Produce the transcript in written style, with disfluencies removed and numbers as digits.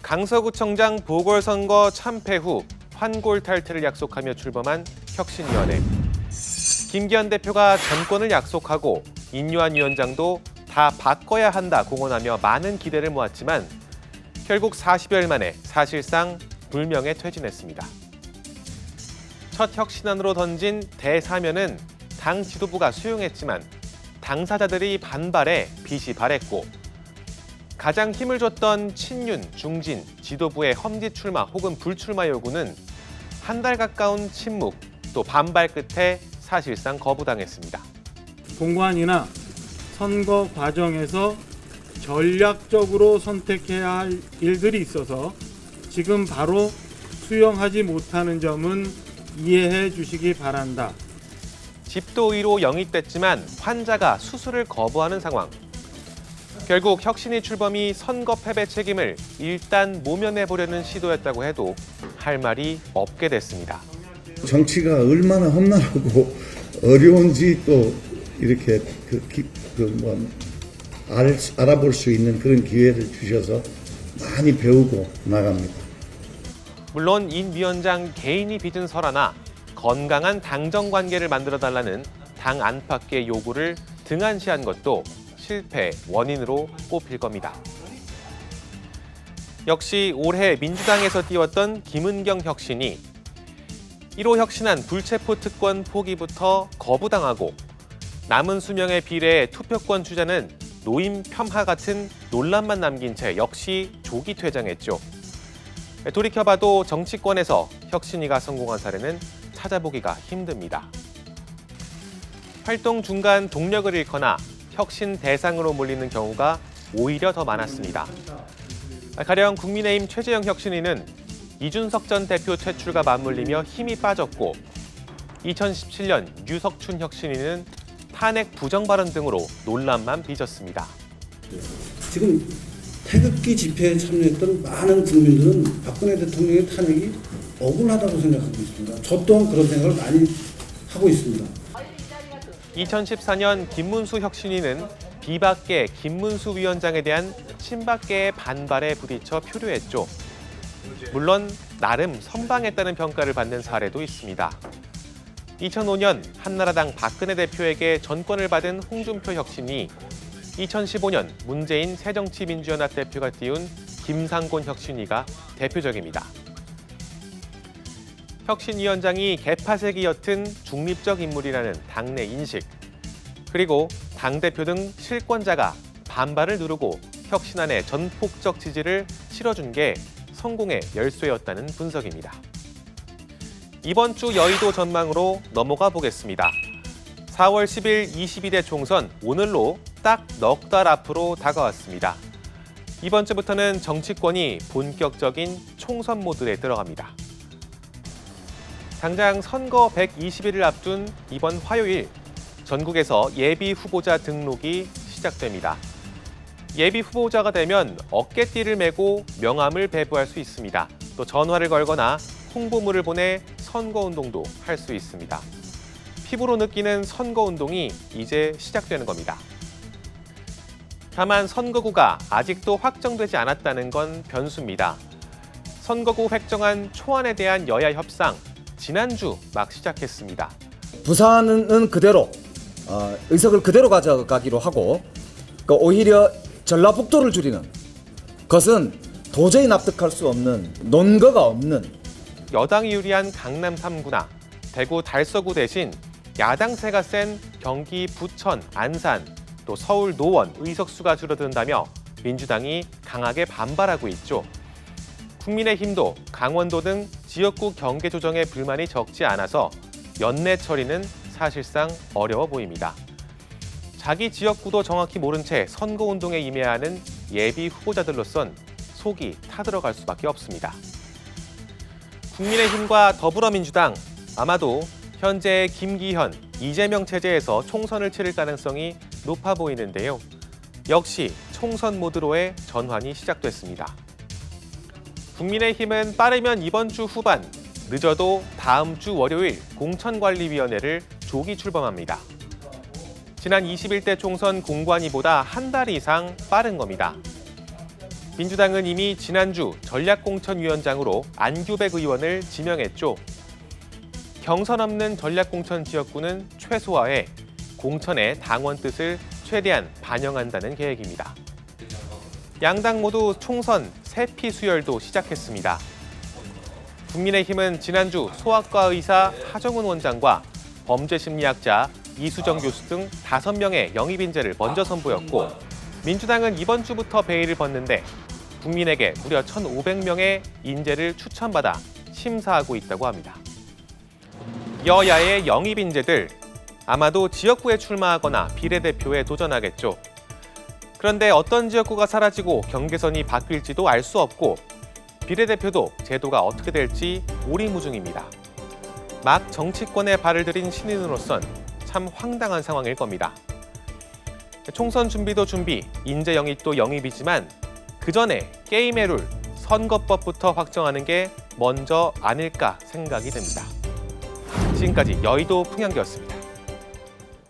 강서구청장 보궐선거 참패 후 환골탈퇴를 약속하며 출범한 혁신위원회. 김기현 대표가 전권을 약속하고 인요한 위원장도 다 바꿔야 한다 공언하며 많은 기대를 모았지만 결국 40여일 만에 사실상 불명예 퇴진했습니다. 첫 혁신안으로 던진 대사면은 당 지도부가 수용했지만 당사자들이 반발해 빚이 발했고 가장 힘을 줬던 친윤, 중진, 지도부의 험지 출마 혹은 불출마 요구는 한 달 가까운 침묵 또 반발 끝에 사실상 거부당했습니다. 공관이나 선거 과정에서 전략적으로 선택해야 할 일들이 있어서 지금 바로 수용하지 못하는 점은 이해해 주시기 바란다. 집도의로 영입됐지만 환자가 수술을 거부하는 상황. 결국 혁신위 출범이 선거 패배 책임을 일단 모면해보려는 시도였다고 해도 할 말이 없게 됐습니다. 정치가 얼마나 험난하고 어려운지 또 이렇게 알아볼 수 있는 그런 기회를 주셔서 많이 배우고 나갑니다. 물론 인 위원장 개인이 빚은 설하나 건강한 당정 관계를 만들어달라는 당 안팎의 요구를 등한시한 것도 실패 원인으로 꼽힐 겁니다. 역시 올해 민주당에서 띄웠던 김은경 혁신이 1호 혁신안 불체포 특권 포기부터 거부당하고 남은 수명에 비례해 투표권 주자는 노임 폄하 같은 논란만 남긴 채 역시 조기 퇴장했죠. 돌이켜봐도 정치권에서 혁신위가 성공한 사례는 찾아보기가 힘듭니다. 활동 중간 동력을 잃거나 혁신 대상으로 몰리는 경우가 오히려 더 많았습니다. 가령 국민의힘 최재형 혁신위는 이준석 전 대표 퇴출과 맞물리며 힘이 빠졌고 2017년 유석춘 혁신위는 탄핵 부정 발언 등으로 논란만 빚었습니다. 지금 태극기 집회에 참여했던 많은 국민들은 박근혜 대통령의 탄핵이 억울하다고 생각하고 있습니다. 저 또한 그런 생각을 많이 하고 있습니다. 2014년 김문수 혁신위는 비박계 김문수 위원장에 대한 친박계의 반발에 부딪혀 표류했죠. 물론 나름 선방했다는 평가를 받는 사례도 있습니다. 2005년 한나라당 박근혜 대표에게 전권을 받은 홍준표 혁신위, 2015년 문재인 새정치민주연합 대표가 띄운 김상곤 혁신위가 대표적입니다. 혁신위원장이 개파색이 옅은 중립적 인물이라는 당내 인식, 그리고 당대표 등 실권자가 반발을 누르고 혁신안의 전폭적 지지를 실어준 게 성공의 열쇠였다는 분석입니다. 이번 주 여의도 전망으로 넘어가 보겠습니다. 4월 10일 22대 총선 오늘로 딱 넉 달 앞으로 다가왔습니다. 이번 주부터는 정치권이 본격적인 총선 모드에 들어갑니다. 당장 선거 120일을 앞둔 이번 화요일, 전국에서 예비 후보자 등록이 시작됩니다. 예비 후보자가 되면 어깨띠를 메고 명함을 배부할 수 있습니다. 또 전화를 걸거나 홍보물을 보내 선거운동도 할 수 있습니다. 피부로 느끼는 선거운동이 이제 시작되는 겁니다. 다만 선거구가 아직도 확정되지 않았다는 건 변수입니다. 선거구 획정안 초안에 대한 여야 협상, 지난주 막 시작했습니다. 부산은 그대로 의석을 그대로 가져가기로 하고 오히려 전라북도를 줄이는 것은 도저히 납득할 수 없는, 논거가 없는. 여당이 유리한 강남 3구나 대구 달서구 대신 야당세가 센 경기 부천, 안산, 또 서울 노원 의석수가 줄어든다며 민주당이 강하게 반발하고 있죠. 국민의힘도 강원도 등 지역구 경계 조정에 불만이 적지 않아서 연내 처리는 사실상 어려워 보입니다. 자기 지역구도 정확히 모른 채 선거운동에 임해야 하는 예비 후보자들로선 속이 타들어갈 수밖에 없습니다. 국민의힘과 더불어민주당, 아마도 현재의 김기현, 이재명 체제에서 총선을 치를 가능성이 높아 보이는데요. 역시 총선 모드로의 전환이 시작됐습니다. 국민의힘은 빠르면 이번 주 후반, 늦어도 다음 주 월요일 공천관리위원회를 조기 출범합니다. 지난 21대 총선 공관위보다 한 달 이상 빠른 겁니다. 민주당은 이미 지난주 전략공천위원장으로 안규백 의원을 지명했죠. 경선 없는 전략공천 지역구는 최소화해 공천의 당원 뜻을 최대한 반영한다는 계획입니다. 양당 모두 총선 세피 수혈도 시작했습니다. 국민의힘은 지난주 소아과 의사 하정훈 원장과 범죄심리학자 이수정 교수 등 5명의 영입 인재를 먼저 선보였고, 민주당은 이번 주부터 베일을 벗는데 국민에게 무려 1,500명의 인재를 추천받아 심사하고 있다고 합니다. 여야의 영입 인재들, 아마도 지역구에 출마하거나 비례대표에 도전하겠죠. 그런데 어떤 지역구가 사라지고 경계선이 바뀔지도 알 수 없고, 비례대표도 제도가 어떻게 될지 오리무중입니다. 막 정치권에 발을 들인 신인으로선 참 황당한 상황일 겁니다. 총선 준비도 준비, 인재 영입도 영입이지만 그 전에 게임의 룰, 선거법부터 확정하는 게 먼저 아닐까 생각이 듭니다. 지금까지 여의도 풍향기였습니다.